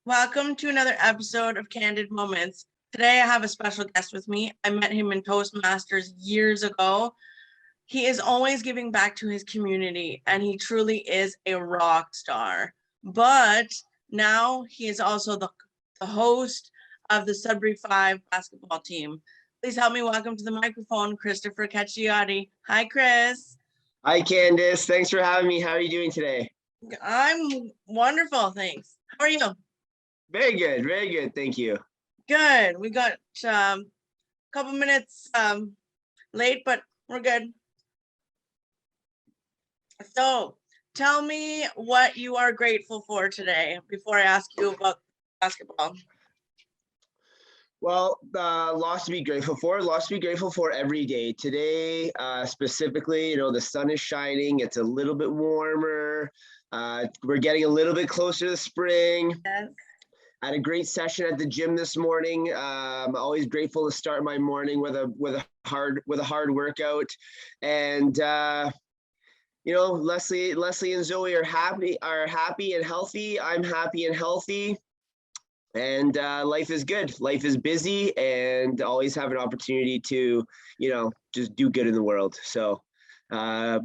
Welcome to another episode of Candid Moments. Today I have a special guest with me. I met him in Toastmasters years ago. He is always giving back to his community and he truly is a rock star. But now he is also the host of the Sudbury Five basketball team. Please help me welcome to the microphone, Kristofer Cacciotti. Hi, Chris. Hi, Candice. Thanks for having me. How are you doing today? I'm wonderful, thanks. How are you? Very good. Very good. Thank you. Good. We got a couple minutes late, but we're good. So tell me what you are grateful for today before I ask you about basketball. Well, lots to be grateful for. Lots to be grateful for every day. Today, specifically, the sun is shining. It's a little bit warmer. We're getting a little bit closer to spring. Yes. I had a great session at the gym this morning. I'm always grateful to start my morning with a hard workout. And Leslie and Zoe are happy and healthy. I'm happy and healthy. And life is good. Life is busy, and always have an opportunity to, just do good in the world. So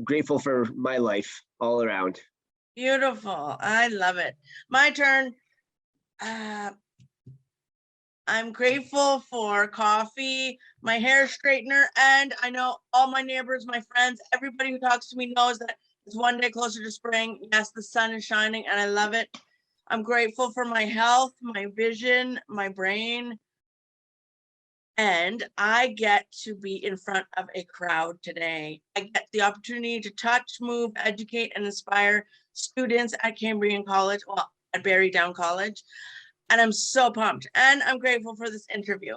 grateful for my life all around. Beautiful. I love it. My turn. I'm grateful for coffee, my hair straightener, and I know all my neighbors, my friends, everybody who talks to me knows that it's one day closer to spring. Yes, the sun is shining and I love it. I'm grateful for my health, my vision, my brain, and I get to be in front of a crowd today. I get the opportunity to touch, move, educate, and inspire students at Cambrian College, well, at Barry Down College. And I'm so pumped. And I'm grateful for this interview.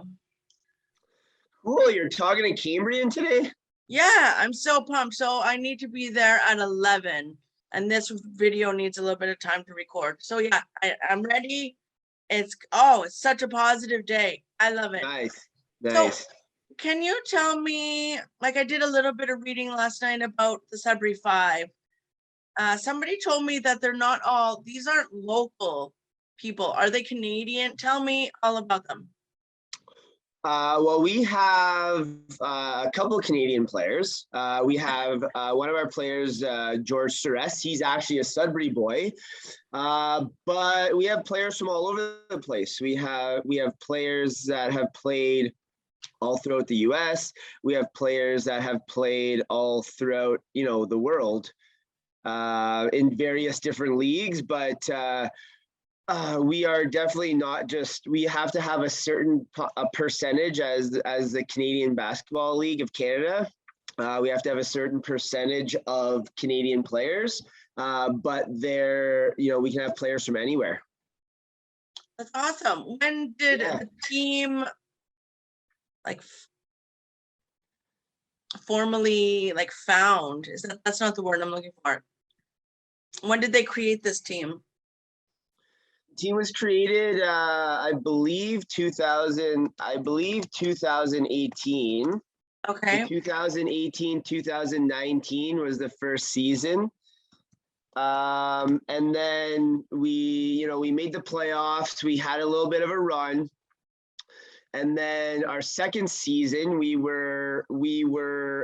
Cool. You're talking to Cambrian today? Yeah, I'm so pumped. So I need to be there at 11. And this video needs a little bit of time to record. So yeah, I'm ready. It's such a positive day. I love it. Nice. So can you tell me, like I did a little bit of reading last night about the Sudbury Five. Somebody told me that these aren't local people. Are they Canadian? Tell me all about them. Well, we have a couple of Canadian players. We have one of our players, George Surres. He's actually a Sudbury boy, but we have players from all over the place. We have players that have played all throughout the U.S. We have players that have played all throughout, the world in various different leagues, but we are definitely not just, we have to have a certain percentage as the Canadian Basketball League of Canada. We have to have a certain percentage of Canadian players, but we can have players from anywhere. That's awesome. When did the team formally found? That's not the word I'm looking for. When did they create this team? Team was created, I believe 2018. Okay. So 2018, 2019 was the first season. And then we made the playoffs. We had a little bit of a run. And then our second season, we were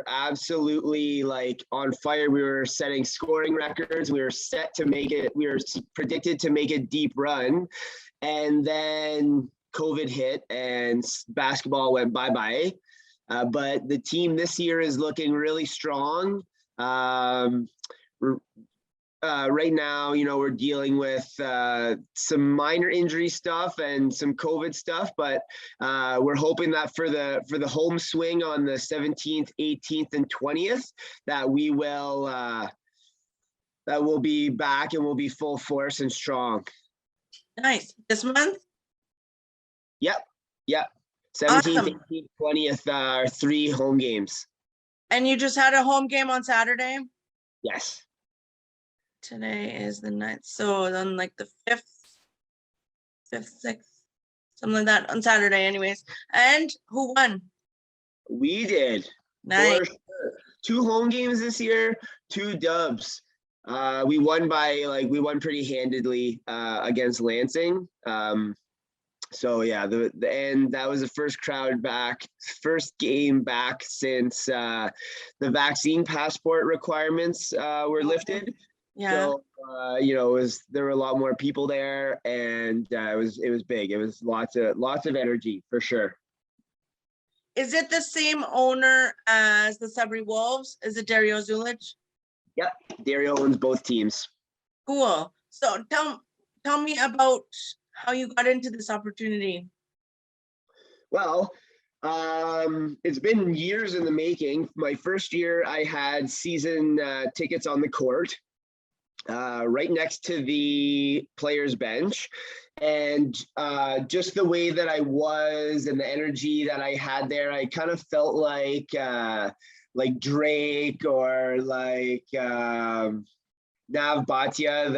absolutely on fire. We were setting scoring records. We were predicted to make a deep run. And then COVID hit and basketball went bye-bye. But the team this year is looking really strong. Right now, we're dealing with some minor injury stuff and some COVID stuff, but we're hoping that for the home swing on the 17th, 18th, and 20th, that we'll be back and we'll be full force and strong. Nice. This month? Yep. 17th, Awesome. 18th, 20th are 3 home games. And you just had a home game on Saturday? Yes. Today is the 9th, so on the 5th, 6th, something like that on Saturday anyways. And who won? We did. Nice. For sure. 2 home games this year, 2 dubs. We won pretty handedly against Lansing. So yeah, and that was the first game back since the vaccine passport requirements were lifted. Yeah. So there were a lot more people there, and it was big. It was lots of energy for sure. Is it the same owner as the Sudbury Wolves? Is it Dario Zulich? Yep, Dario owns both teams. Cool. So tell me about how you got into this opportunity. Well, it's been years in the making. My first year, I had season tickets on the court, right next to the players' bench. And just the way that I was and the energy that I had there, I kind of felt like Drake or like Nav Bhatia,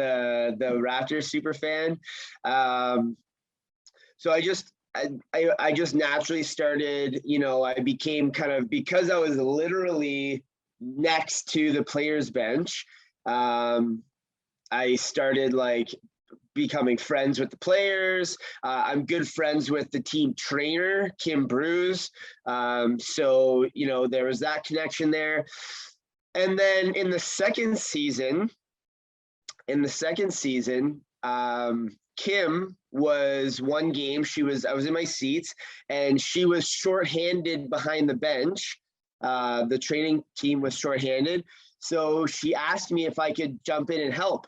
the Raptors super fan. So I just naturally started, I became because I was literally next to the players' bench. I started becoming friends with the players. I'm good friends with the team trainer, Kim Bruce. So, there was that connection there. And then in the second season, Kim was one game. I was in my seats and she was shorthanded behind the bench. The training team was shorthanded. So she asked me if I could jump in and help.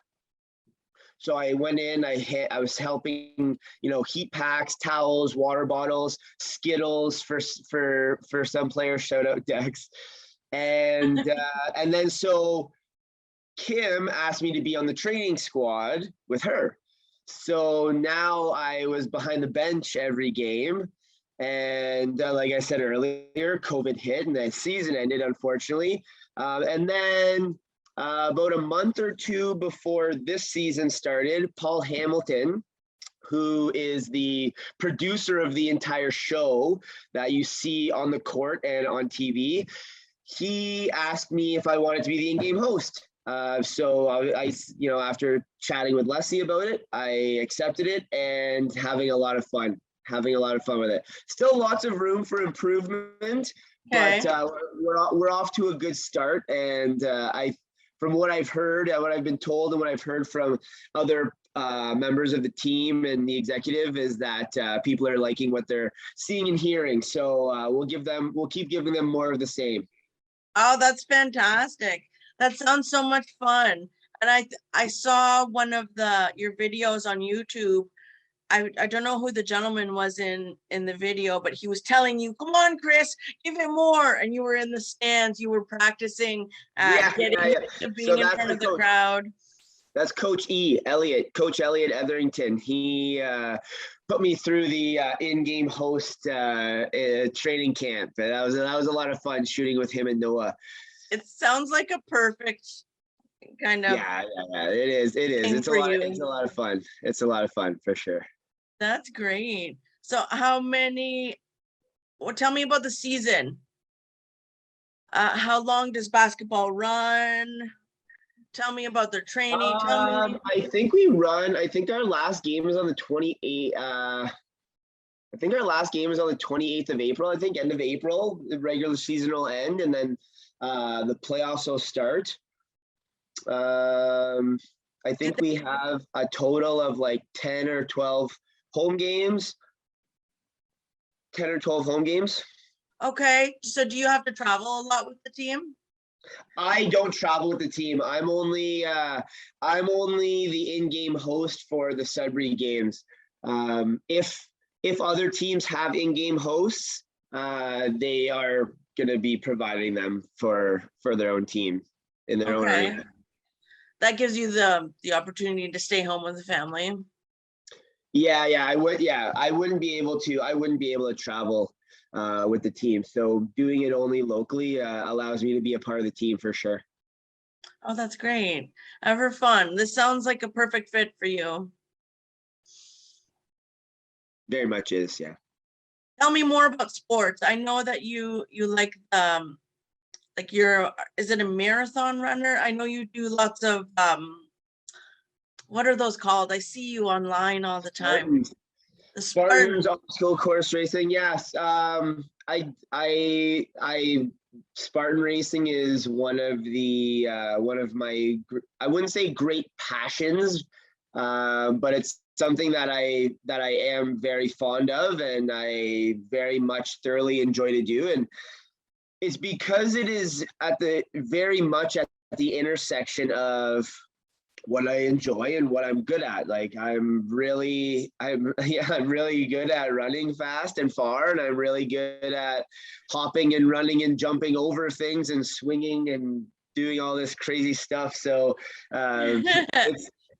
So I went in, I was helping, heat packs, towels, water bottles, Skittles for some players, shout out Dex. And then so Kim asked me to be on the training squad with her. So now I was behind the bench every game. And like I said earlier, COVID hit and the season ended, unfortunately. And then about a month or two before this season started, Paul Hamilton, who is the producer of the entire show that you see on the court and on TV, he asked me if I wanted to be the in-game host. So I, after chatting with Leslie about it, I accepted it and having a lot of fun with it. Still lots of room for improvement, Okay. but we're off to a good start. And from what I've heard, what I've been told, and what I've heard from other members of the team and the executive is that people are liking what they're seeing and hearing. So we'll keep giving them more of the same. Oh, that's fantastic. That sounds so much fun. And I saw one of your videos on YouTube. I don't know who the gentleman was in the video, but he was telling you, come on, Chris, give it more. And you were in the stands, you were practicing being in front of the crowd. That's Coach Coach Elliot Etherington. He put me through the in-game host training camp. And that was a lot of fun shooting with him and Noah. It sounds like a perfect kind of. Yeah, it is. It's a lot of fun. It's a lot of fun for sure. That's great. So tell me about the season. How long does basketball run? Tell me about their training. I think our last game was on the 28th. I think our last game is on the 28th of April. I think end of April, the regular season will end, and then the playoffs will start. I think we have a total of 10 or 12 home games. 10 or 12 home games. Okay, so do you have to travel a lot with the team? I don't travel with the team. I'm only the in-game host for the Sudbury games. If other teams have in-game hosts, they are going to be providing them for their own team in their own arena. That gives you the opportunity to stay home with the family. Yeah, I wouldn't be able to travel with the team. So doing it only locally allows me to be a part of the team for sure. Oh, that's great. Ever fun. This sounds like a perfect fit for you. Very much is, yeah. Tell me more about sports. I know that you like the like is it a marathon runner? I know you do lots of, what are those called? I see you online all the time. Spartans. The Spartans Spartan. obstacle course racing. Yes. I Spartan racing is one of my, I wouldn't say great passions, but it's something that I am very fond of, and I very much thoroughly enjoy to do. And it's because it is very much at the intersection of what I enjoy and what I'm good at. Like I'm really good at running fast and far, and I'm really good at hopping and running and jumping over things and swinging and doing all this crazy stuff. So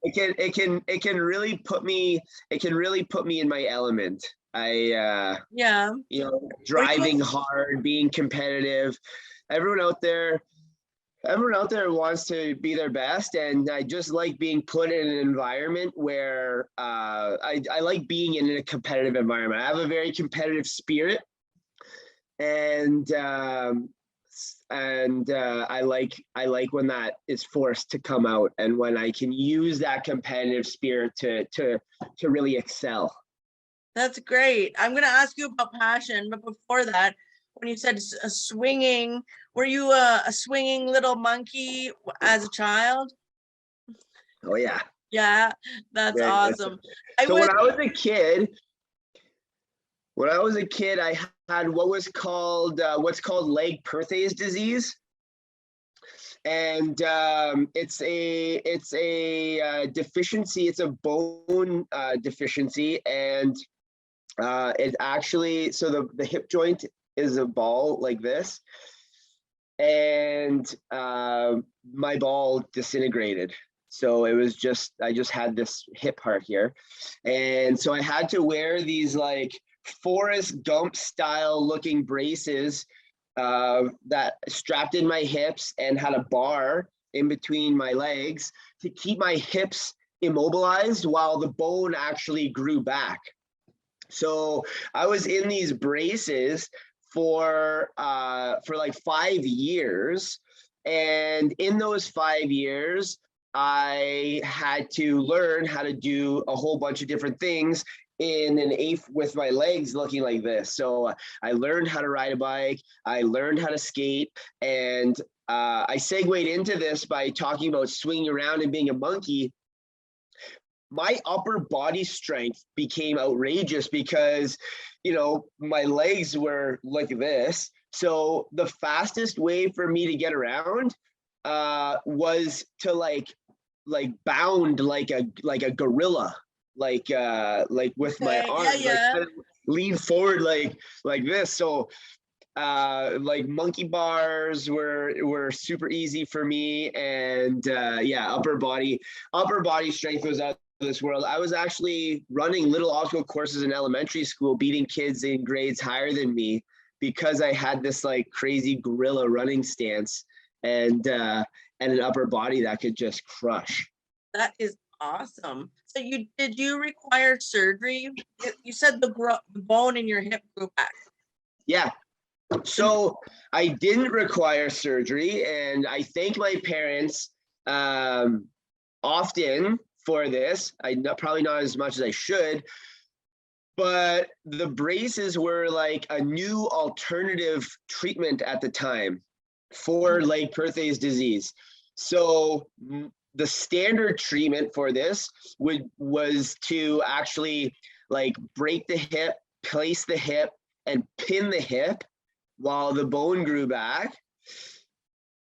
it can really put me in my element. Yeah. Driving hard, being competitive. Everyone out there wants to be their best, and I just like being put in an environment where I like being in a competitive environment. I have a very competitive spirit, and I like when that is forced to come out, and when I can use that competitive spirit to really excel. That's great. I'm going to ask you about passion, but before that, when you said swinging, were you a swinging little monkey as a child? Oh yeah. Yeah, that's awesome. When I was a kid, I had what's called leg Perthes disease, and it's a deficiency. It's a bone deficiency, and it actually, so the hip joint is a ball like this, and my ball disintegrated. So it was I just had this hip part here, and so I had to wear these like Forrest Gump style looking braces that strapped in my hips and had a bar in between my legs to keep my hips immobilized while the bone actually grew back. So I was in these braces for like 5 years, and in those 5 years I had to learn how to do a whole bunch of different things in an eighth with my legs looking like this. So I learned how to ride a bike, I learned how to skate, and I segued into this by talking about swinging around and being a monkey. My upper body strength became outrageous because, my legs were like this. So the fastest way for me to get around was to like bound like a gorilla, like with my arms, like lean forward like this. So like monkey bars were super easy for me, and upper body strength was out of this world. I was actually running little obstacle courses in elementary school, beating kids in grades higher than me because I had this like crazy gorilla running stance and an upper body that could just crush. That is awesome. So did you require surgery? You said the bone in your hip grew back. Yeah. So I didn't require surgery, and I thank my parents often for this. Probably not as much as I should, but the braces were like a new alternative treatment at the time for leg Perthes disease. So the standard treatment for this was to actually like break the hip, place the hip, and pin the hip while the bone grew back.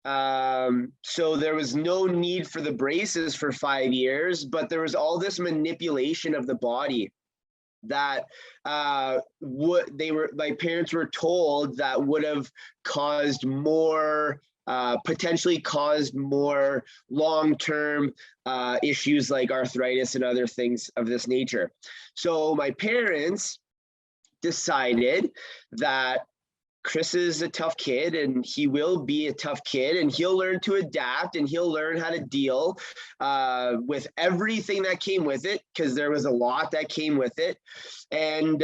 So there was no need for the braces for 5 years, but there was all this manipulation of the body that my parents were told that would have caused more, potentially caused more long-term issues like arthritis and other things of this nature. So my parents decided that Chris is a tough kid, and he will be a tough kid, and he'll learn to adapt, and he'll learn how to deal with everything that came with it, because there was a lot that came with it, and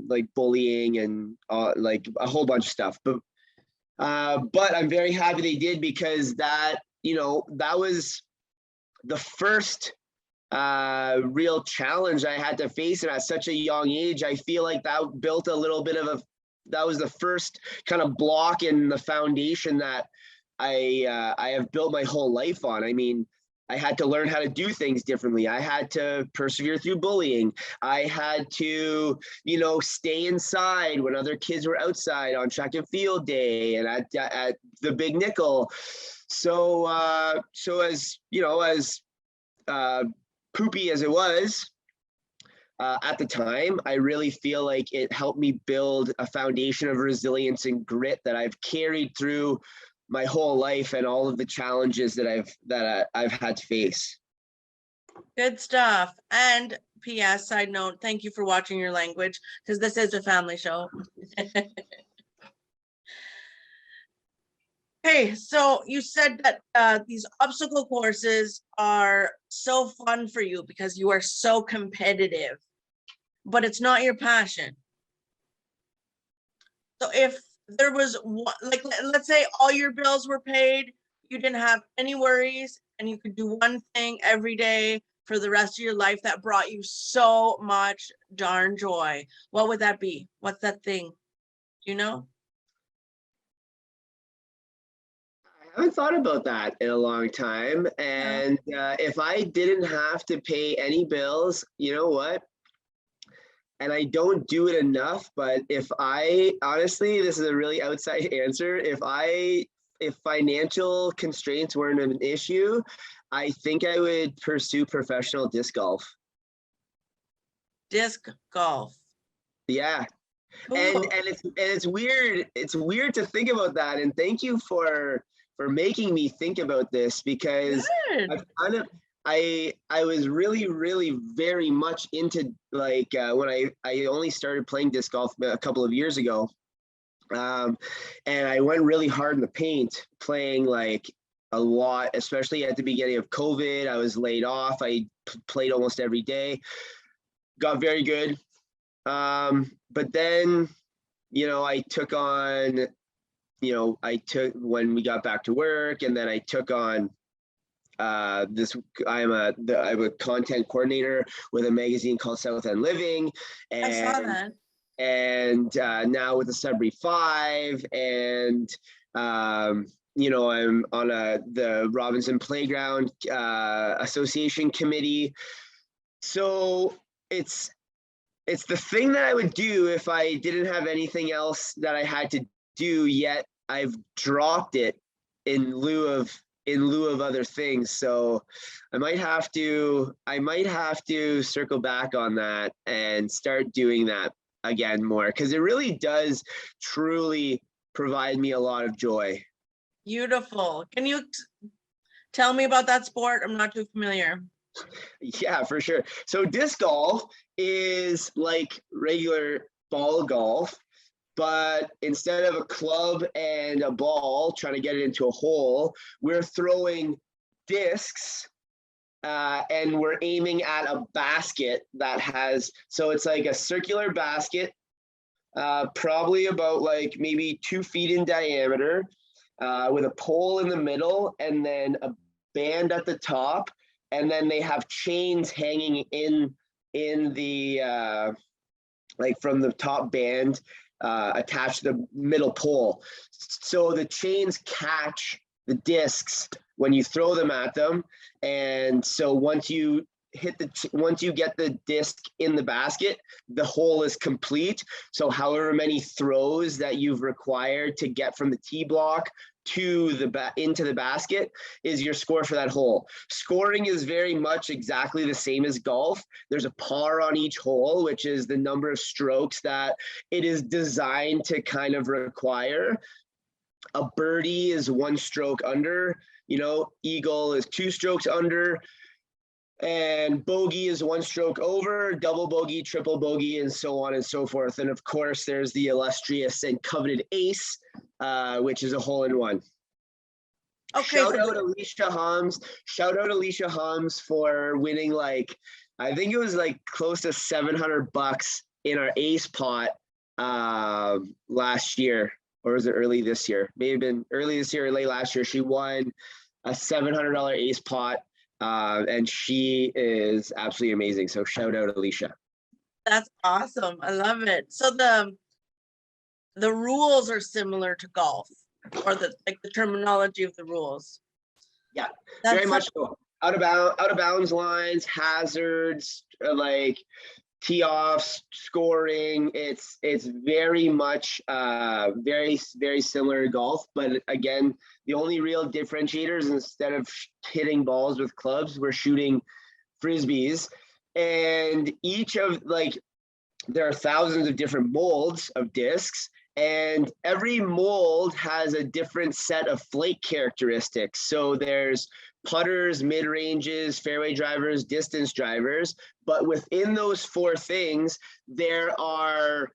like bullying and like a whole bunch of stuff. But But I'm very happy they did, because that, that was the first real challenge I had to face, and at such a young age. I feel like that built a little bit of that was the first kind of block in the foundation that I have built my whole life on. I mean, I had to learn how to do things differently. I had to persevere through bullying. I had to, stay inside when other kids were outside on track and field day and at the Big Nickel. So, as poopy as it was at the time, I really feel like it helped me build a foundation of resilience and grit that I've carried through my whole life and all of the challenges that I've had to face. Good stuff. And P.S. side note, thank you for watching your language, because this is a family show. Hey, so you said that these obstacle courses are so fun for you because you are so competitive, but it's not your passion. So if there was one, like, let's say all your bills were paid, you didn't have any worries, and you could do one thing every day for the rest of your life that brought you so much darn joy, what would that be? What's that thing? Do you know? I haven't thought about that in a long time. And if I didn't have to pay any bills, you know what? And I don't do it enough, but if I, honestly, this is a really outside answer. If financial constraints weren't an issue, I think I would pursue professional disc golf. Disc golf. Yeah. Cool. And it's weird. It's weird to think about that. And thank you for making me think about this, because Good. I was really, really very much into, like, when I only started playing disc golf a couple of years ago. And I went really hard in the paint, playing like a lot, especially at the beginning of COVID. I was laid off. I played almost every day, got very good. But then, I took on, when we got back to work, and then I took on I'm a content coordinator with a magazine called South End Living, and I saw that. And now with the Sudbury Five, and I'm on the Robinson Playground Association committee. So it's the thing that I would do if I didn't have anything else that I had to do, yet I've dropped it in lieu of other things. So I might have to circle back on that and start doing that again more, because it really does truly provide me a lot of joy. Beautiful. Can you tell me about that sport? I'm not too familiar. Yeah, for sure. So disc golf is like regular ball golf, but instead of a club and a ball trying to get it into a hole, we're throwing discs and we're aiming at a basket that has, so it's like a circular basket, probably about like maybe 2 feet in diameter, with a pole in the middle and then a band at the top. And then they have chains hanging in the, like from the top band, attached to the middle pole. So the chains catch the discs when you throw them at them. And so once you get the disc in the basket, the hole is complete. So however many throws that you've required to get from the tee block to into the basket is your score for that hole. Scoring is very much exactly the same as golf. There's a par on each hole, which is the number of strokes that it is designed to kind of require. A birdie is 1 stroke under, eagle is 2 strokes under, and bogey is 1 stroke over, double bogey, triple bogey, and so on and so forth. And of course, there's the illustrious and coveted ace, which is a hole-in-one. Okay. Shout out Alicia Hums for winning, like, I think it was like close to $700 in our ace pot last year or was it early this year? May have been early this year or late last year. She won a $700 ace pot, and she is absolutely amazing. So shout out Alicia. That's awesome. I love it. So the rules are similar to golf, or the terminology of the rules. Yeah, That's very much so. Out of bounds lines, hazards, like tee offs, scoring. It's very much very similar to golf, but again, the only real differentiator is instead of hitting balls with clubs, we're shooting frisbees, and each of there are thousands of different molds of discs, and every mold has a different set of flake characteristics. So there's putters, mid-ranges, fairway drivers, distance drivers, but within those four things, there are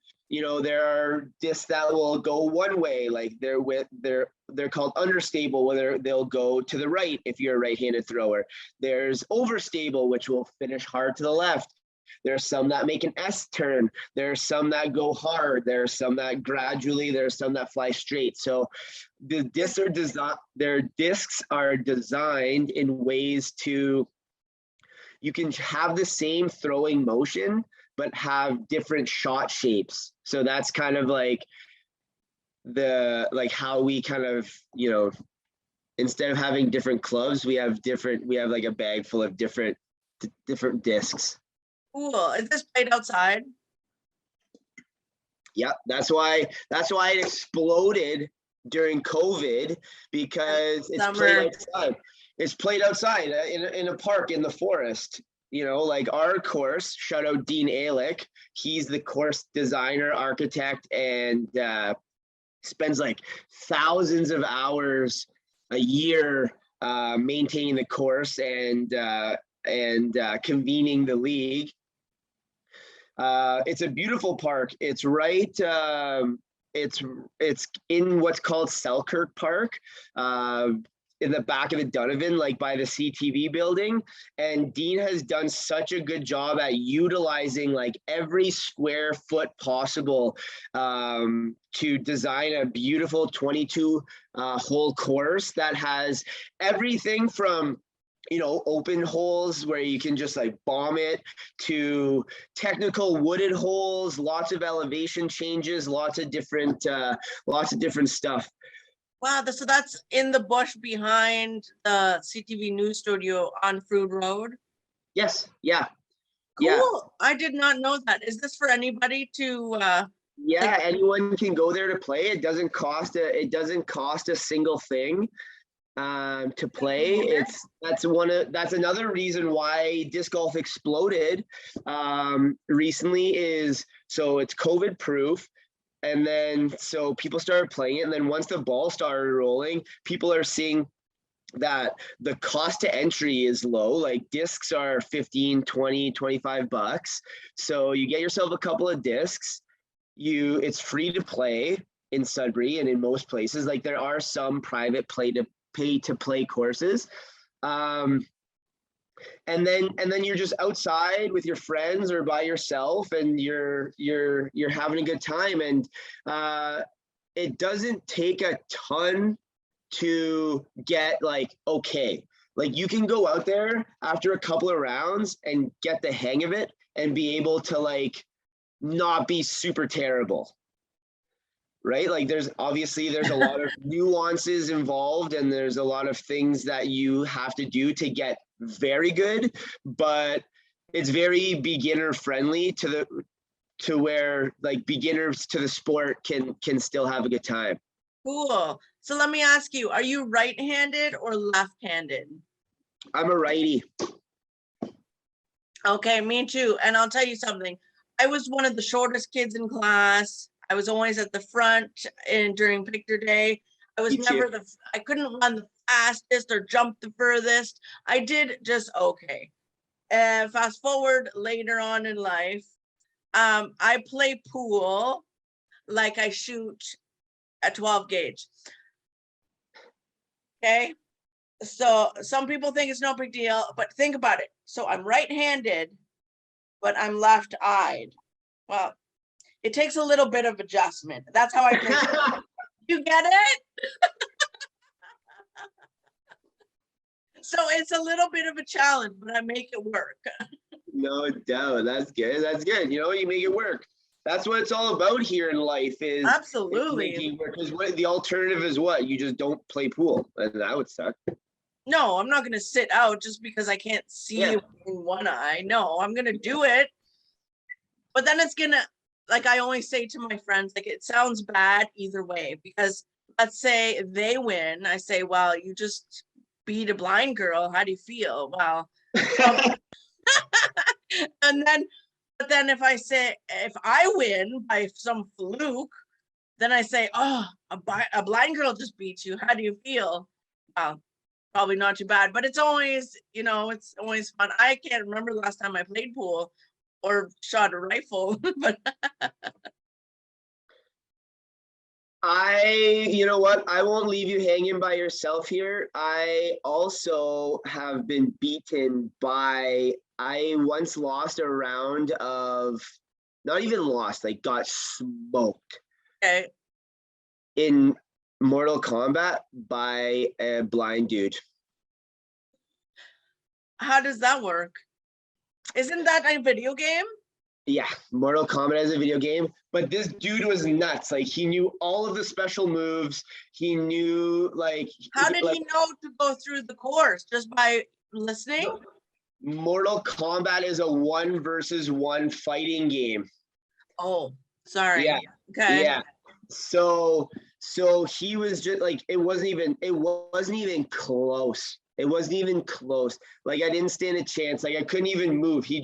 discs that will go one way, like they're called understable, whether they'll go to the right if you're a right-handed thrower. There's overstable, which will finish hard to the left. There are some that make an S turn. There are some that go hard. There are some that gradually. There are some that fly straight. So the discs their discs are designed in ways to, you can have the same throwing motion, but have different shot shapes. So that's kind of like how we kind of, instead of having different clubs, we have like a bag full of different discs. Cool. Is this played outside? Yeah, that's why it exploded during COVID, because it's played outside. It's played outside in a park in the forest. Like our course, shout out Dean Alick. He's the course designer, architect, and spends like thousands of hours a year maintaining the course and convening the league. It's a beautiful park. It's right. It's in what's called Selkirk Park, in the back of the Donovan, like by the CTV building. And Dean has done such a good job at utilizing like every square foot possible to design a beautiful 22 hole course that has everything from open holes where you can just like bomb it, to technical wooded holes, lots of elevation changes, lots of different stuff. Wow, so that's in the bush behind the CTV news studio on Frood Road? Yes, yeah. Cool. Yeah. I did not know that. Is this for anybody to yeah, anyone can go there to play. It doesn't cost a single thing to play. That's another reason why disc golf exploded recently, is so it's COVID proof. And then so people started playing it, and then once the ball started rolling, people are seeing that the cost to entry is low. Like discs are 15, 20, 25 bucks. So you get yourself a couple of discs. It's free to play in Sudbury and in most places. Like there are some private pay to play courses. And then you're just outside with your friends or by yourself, and you're having a good time. And it doesn't take a ton to get like okay. Like you can go out there after a couple of rounds and get the hang of it and be able to like not be super terrible. Right? Like there's a lot of nuances involved, and there's a lot of things that you have to do to get very good, but it's very beginner friendly to where like beginners to the sport can still have a good time. Cool. So let me ask you, are you right-handed or left-handed? I'm a righty. Okay, me too. And I'll tell you something. I was one of the shortest kids in class. I was always at the front during picture day. I couldn't run the fastest or jump the furthest. I did just okay. And fast forward later on in life, I play pool like I shoot a 12 gauge. Okay. So some people think it's no big deal, but think about it. So I'm right-handed, but I'm left-eyed. Well, it takes a little bit of adjustment. That's how I think. You get it? So it's a little bit of a challenge, but I make it work. No doubt. That's good. That's good. You know, you make it work. That's what it's all about here in life is Absolutely. making work. Because the alternative is what? You just don't play pool. And that would suck. No, I'm not going to sit out just because I can't see Yeah. in one eye. No, I'm going to do it. But then it's going to, like I always say to my friends, like it sounds bad either way, because let's say they win. I say, well, you just beat a blind girl. How do you feel? Well, and then, but then if I win by some fluke, then I say, oh, a blind girl just beat you. How do you feel? Well, probably not too bad, but it's always, it's always fun. I can't remember the last time I played pool or shot a rifle, but you know what? I won't leave you hanging by yourself here. I also have been beaten I once lost a round of, not even lost, like got smoked okay. in Mortal Kombat by a blind dude. How does that work? Isn't that a video game? Yeah, Mortal Kombat as a video game, but this dude was nuts. Like he knew all of the special moves. He knew How did he know to go through the course? Just by listening? Mortal Kombat is a 1v1 fighting game. Oh, sorry. Yeah. Okay. Yeah. So he was just like, it wasn't even close. It wasn't even close. Like I didn't stand a chance. Like I couldn't even move. He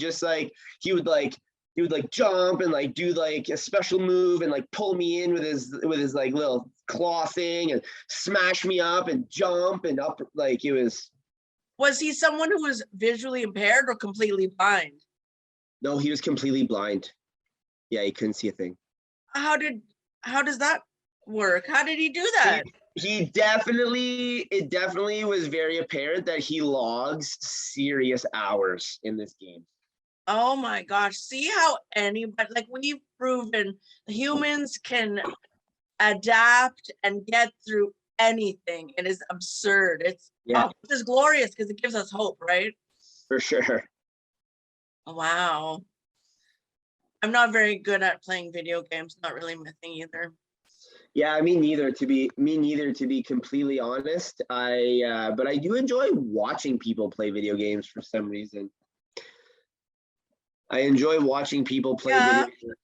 would jump and like do like a special move and like pull me in with his like little claw thing and smash me up and jump and up. Like it was. Was he someone who was visually impaired or completely blind? No, he was completely blind. Yeah, he couldn't see a thing. How does that work? How did he do that? It definitely was very apparent that he logs serious hours in this game. Oh my gosh. See how anybody, like we've proven humans can adapt and get through anything. It is absurd. It's just glorious because it gives us hope, right? For sure. Wow. I'm not very good at playing video games. Not really my thing either. Yeah, me neither. To be completely honest, but I do enjoy watching people play video games for some reason. I enjoy watching people play video games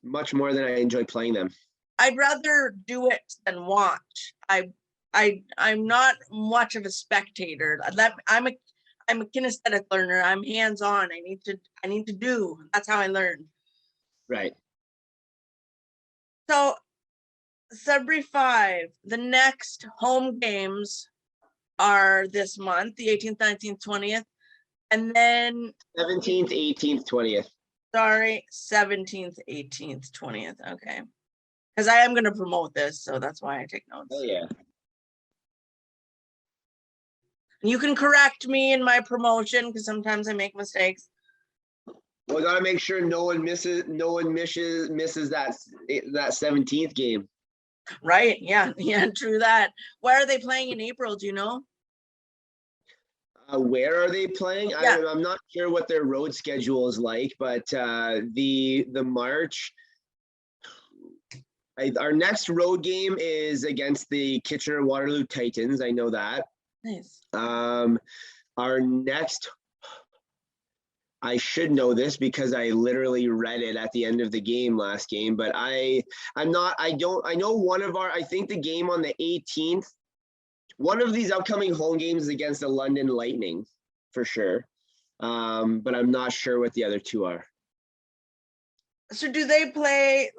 much more than I enjoy playing them. I'd rather do it than watch. I'm not much of a spectator. I'm a kinesthetic learner. I'm hands-on. I need to do. That's how I learn. Right. So Sudbury Five, the next home games are this month, the 18th, 19th, 20th, and then 17th, 18th, 20th. Sorry, 17th, 18th, 20th. Okay. Because I am going to promote this, so that's why I take notes. Oh yeah. You can correct me in my promotion because sometimes I make mistakes. Well, we gotta make sure no one misses that 17th game. Right. Yeah. Yeah. True that. Where are they playing in April? Do you know? Where are they playing? Yeah. I'm not sure what their road schedule is like, but the March. Our next road game is against the Kitchener-Waterloo Titans. I know that. Nice. Our next. I should know this because I literally read it at the end of the game last game, but I know I think the game on the 18th, one of these upcoming home games is against the London Lightning for sure. But I'm not sure what the other two are. So do they play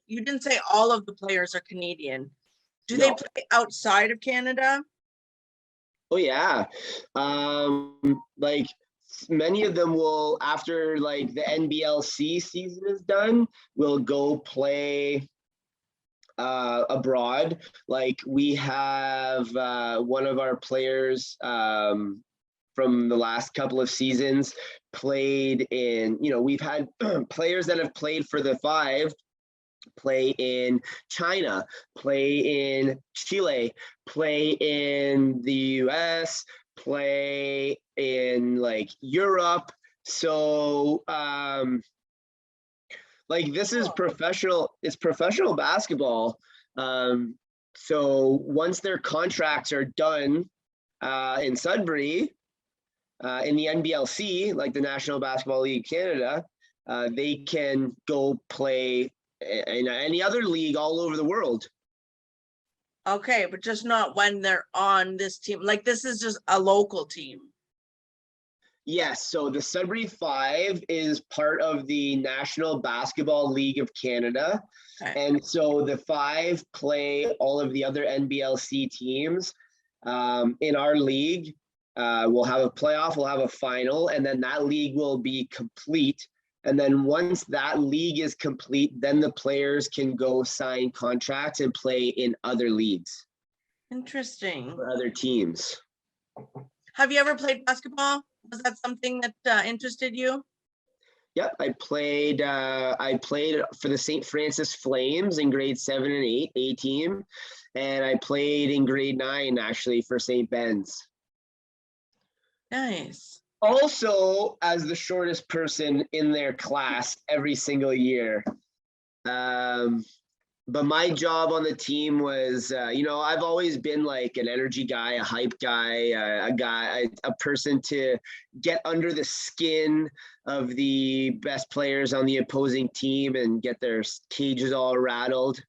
you didn't say all of the players are Canadian. Do they play outside of Canada? Oh yeah. Like many of them will, after like the NBLC season is done, will go play abroad. Like we have one of our players from the last couple of seasons played in, we've had players that have played for the Five play in China, play in Chile, play in the US, play in like Europe. So like this is professional, it's professional basketball. So once their contracts are done in Sudbury, in the NBLC, like the National Basketball League Canada, they can go play in any other league all over the world. Okay, but just not when they're on this team. Like this is just a local team. Yes, so the Sudbury Five is part of the National Basketball League of Canada. Okay. And so the Five play all of the other NBLC teams in our league. We'll have a playoff, we'll have a final, and then that league will be complete. And then once that league is complete, then the players can go sign contracts and play in other leagues. Interesting. For other teams. Have you ever played basketball? Was that something that interested you? Yep, I played for the St. Francis Flames in grade 7 and 8, A team, and I played in grade 9 actually for St. Ben's. Nice. Also, as the shortest person in their class every single year. But my job on the team was, I've always been like an energy guy, a hype guy, a person to get under the skin of the best players on the opposing team and get their cages all rattled.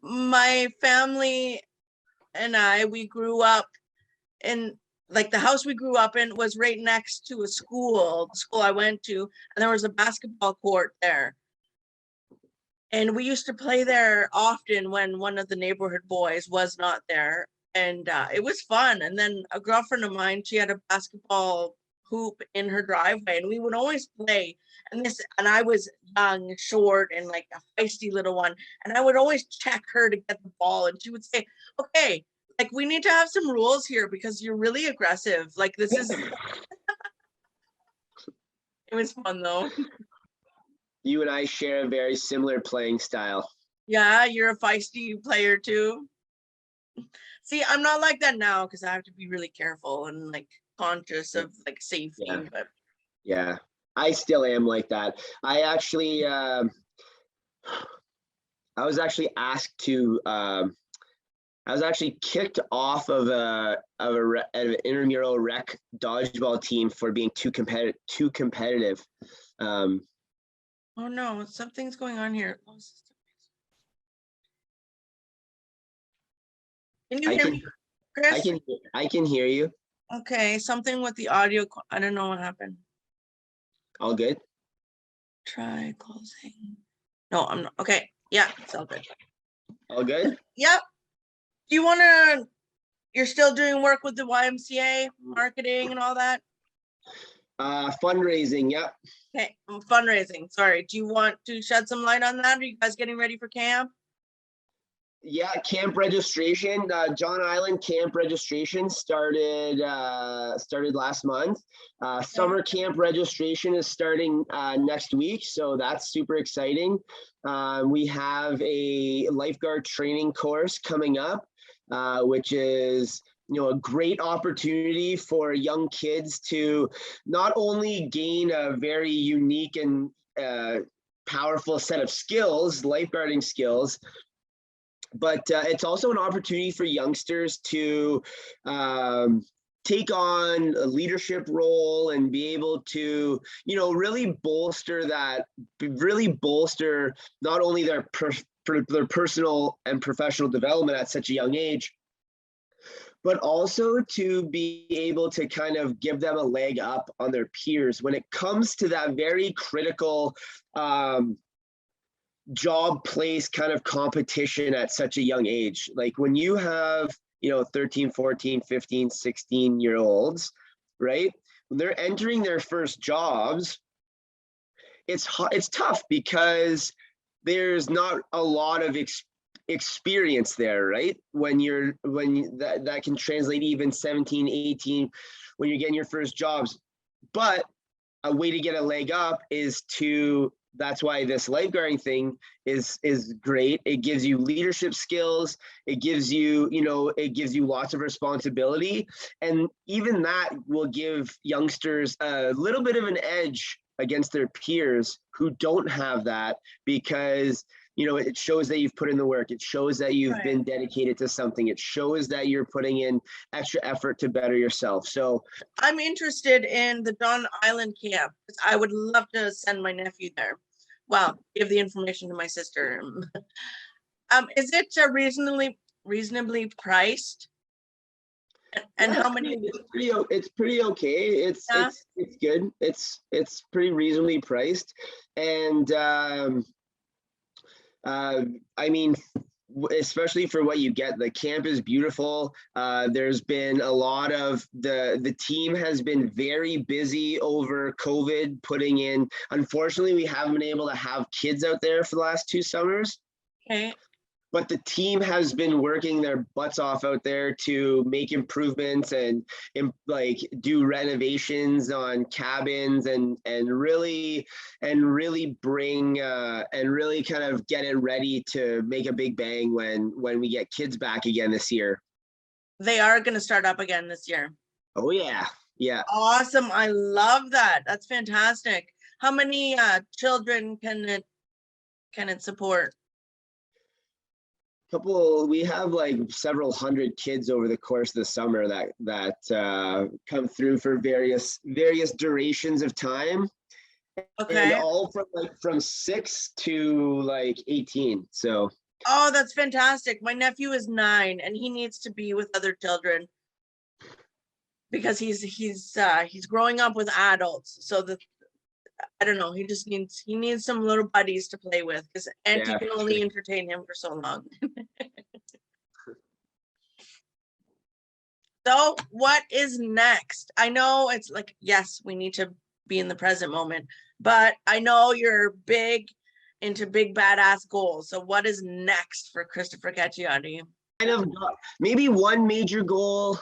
My family and we grew up in, like, the house we grew up in was right next to the school I went to, and there was a basketball court there. And we used to play there often when one of the neighborhood boys was not there. And it was fun. And then a girlfriend of mine, she had a basketball hoop in her driveway, and we would always play. And I was young, short, and like a feisty little one. And I would always check her to get the ball. And she would say, okay, like, we need to have some rules here because you're really aggressive. Like, this is, it was fun though. You and I share a very similar playing style. Yeah, you're a feisty player too. See, I'm not like that now because I have to be really careful and like conscious of like safety. Yeah. But Yeah, I still am like that. I actually, I was actually asked to, I was actually kicked off of an intramural rec dodgeball team for being too competitive. oh no, something's going on here. Can you hear me, Chris? I can hear you. Okay, something with the audio. I don't know what happened. All good. Try closing. No, I'm not. Okay, yeah, it's all good. All good. Yep. Do you want to? You're still doing work with the YMCA, marketing and all that? Fundraising. Yep. Okay, fundraising. Sorry. Do you want to shed some light on that? Are you guys getting ready for camp? Yeah, camp registration, John Island camp registration started last month. Summer camp registration is starting next week, so that's super exciting. We have a lifeguard training course coming up, which is a great opportunity for young kids to not only gain a very unique and powerful set of skills, lifeguarding skills, but it's also an opportunity for youngsters to take on a leadership role and be able to, really bolster not only their personal and professional development at such a young age, but also to be able to kind of give them a leg up on their peers when it comes to that very critical job place kind of competition at such a young age. Like when you have 13, 14, 15, 16-year-olds, right, when they're entering their first jobs, it's tough because there's not a lot of experience there, right? That can translate even 17, 18 when you're getting your first jobs. But a way to get a leg up is to that's why this lifeguarding thing is great. It gives you leadership skills. It gives you, it gives you lots of responsibility. And even that will give youngsters a little bit of an edge against their peers who don't have that, because it shows that you've put in the work. It shows that you've been dedicated to something. It shows that you're putting in extra effort to better yourself. So I'm interested in the Don Island camp. I would love to send my nephew there. Well, give the information to my sister. Is it reasonably priced? And how many? It's pretty okay. It's good. It's pretty reasonably priced, and I mean, especially for what you get, the camp is beautiful. There's been a lot of the team has been very busy over COVID, putting in. Unfortunately, we haven't been able to have kids out there for the last 2 summers. Okay. But the team has been working their butts off out there to make improvements and like do renovations on cabins and really bring and really kind of get it ready to make a big bang when we get kids back again this year. They are going to start up again this year. Oh yeah. Yeah. Awesome. I love that. That's fantastic. How many children can it support? We have like several hundred kids over the course of the summer that come through for various durations of time. Okay. And all from 6 to like 18. So oh, that's fantastic. My nephew is 9 and he needs to be with other children because he's growing up with adults. So I don't know, he needs some little buddies to play with, because Auntie can only entertain him for so long. So what is next? I know it's like, yes, we need to be in the present moment, but I know you're big into big badass goals. So what is next for Kristofer Cacciotti? Kind of maybe one major goal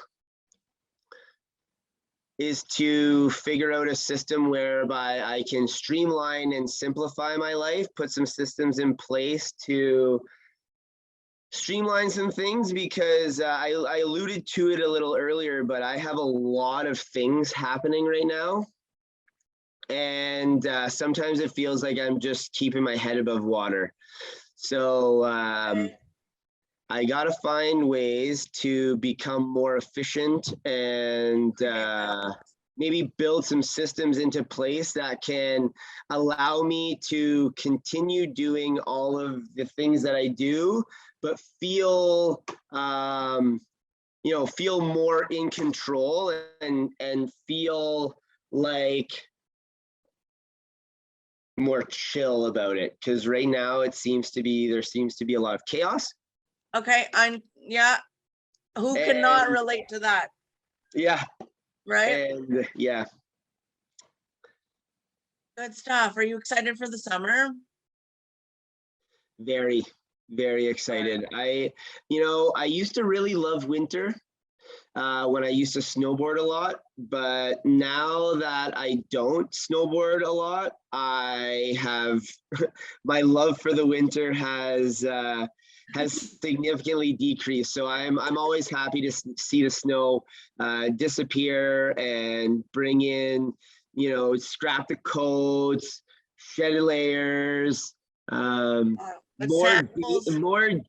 is to figure out a system whereby I can streamline and simplify my life, put some systems in place to streamline some things, because I alluded to it a little earlier, but I have a lot of things happening right now. And sometimes it feels like I'm just keeping my head above water. So I got to find ways to become more efficient and maybe build some systems into place that can allow me to continue doing all of the things that I do, but feel, feel more in control and feel like more chill about it. Because right now there seems to be a lot of chaos. Okay, who cannot relate to that? Yeah. Right? And yeah. Good stuff. Are you excited for the summer? Very, very excited. I used to really love winter when I used to snowboard a lot, but now that I don't snowboard a lot, I have my love for the winter has significantly decreased. So I'm always happy to see the snow disappear and bring in, scrap the coats, shed layers, more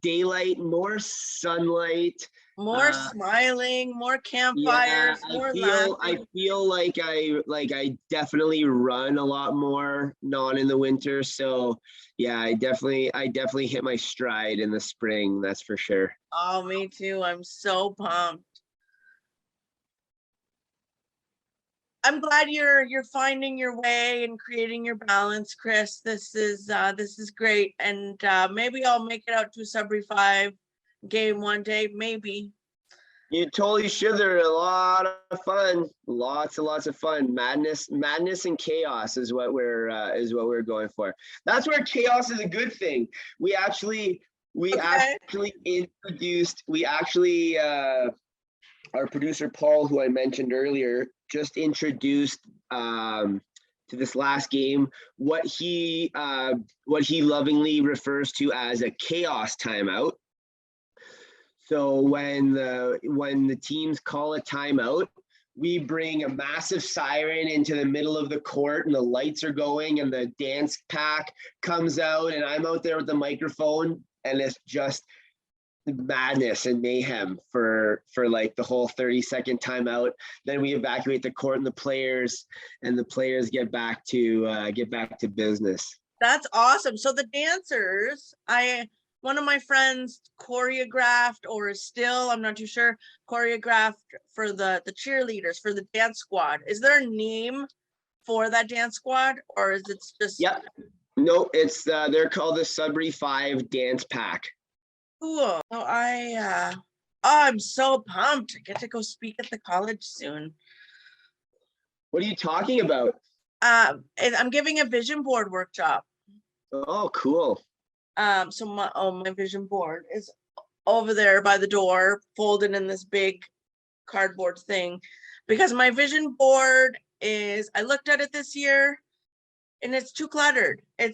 daylight, more sunlight, more smiling, more campfires, more laughing. I feel like I definitely run a lot more not in the winter. So yeah, I definitely hit my stride in the spring, that's for sure. Oh, me too. I'm so pumped. I'm glad you're finding your way and creating your balance, Chris. This is great, and maybe I'll make it out to a Sudbury Five game one day. Maybe. You totally should. They're a lot of fun. Lots and lots of fun. Madness and chaos is what we're going for. That's where chaos is a good thing. Our producer Paul, who I mentioned earlier, just introduced to this last game, what he lovingly refers to as a chaos timeout. So when the teams call a timeout, we bring a massive siren into the middle of the court, and the lights are going, and the dance pack comes out, and I'm out there with the microphone, and it's just madness and mayhem for like the whole 30-second timeout. Then we evacuate the court, and the players get back to business. That's awesome. So the dancers, one of my friends choreographed, or still, I'm not too sure, choreographed for the cheerleaders, for the dance squad. Is there a name for that dance squad, or is it just? Yep. No, it's they're called the Sudbury Five Dance Pack. Cool. So I'm so pumped. I get to go speak at the college soon. What are you talking about? I'm giving a vision board workshop. Oh, cool. So my vision board is over there by the door, folded in this big cardboard thing, because my vision board I looked at it this year, and it's too cluttered. I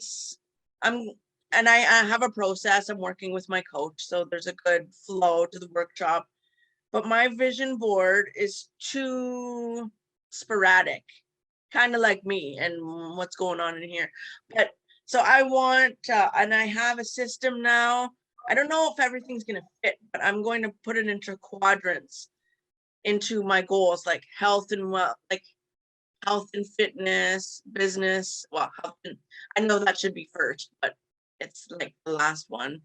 have a process. I'm working with my coach, so there's a good flow to the workshop. But my vision board is too sporadic, kind of like me and what's going on in here. But so I want, and I have a system now. I don't know if everything's going to fit, but I'm going to put it into quadrants, into my goals, like health and fitness, business. Well, I know that should be first, but it's like the last one.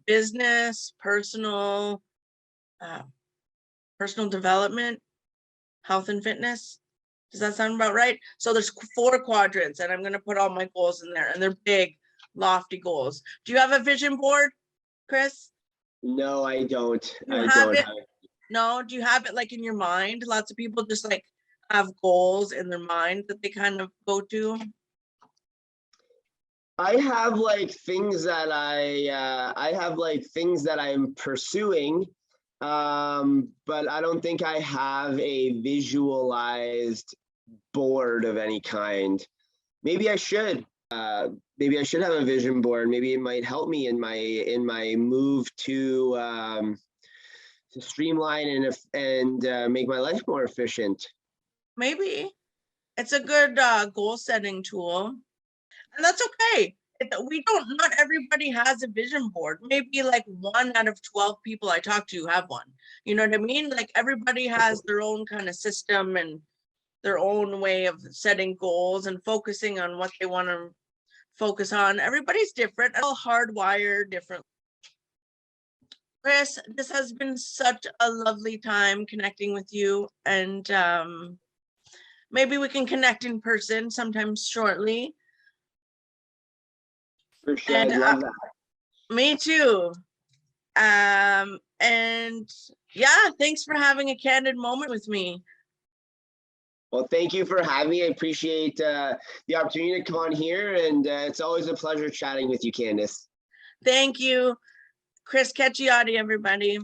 Business, personal development, health and fitness. Does that sound about right? So there's 4 quadrants, and I'm going to put all my goals in there, and they're big, lofty goals. Do you have a vision board, Chris? No, I don't. No, do you have it like in your mind? Lots of people just like have goals in their mind that they kind of go to. I have like things that I'm pursuing, but I don't think I have a visualized board of any kind. Maybe I should. Maybe I should have a vision board. Maybe it might help me in my move to streamline and make my life more efficient. Maybe it's a good goal setting tool, and that's okay. Not everybody has a vision board. Maybe like 1 out of 12 people I talk to have one. You know what I mean? Like everybody has their own kind of system and their own way of setting goals and focusing on what they want to focus on. Everybody's different, all hardwired different. Chris, this has been such a lovely time connecting with you, and maybe we can connect in person sometime shortly. For sure, I'd love that. Me too. And yeah, thanks for having a candid moment with me. Well, thank you for having me. I appreciate the opportunity to come on here, and it's always a pleasure chatting with you, Candice. Thank you. Chris Cacciotti, everybody.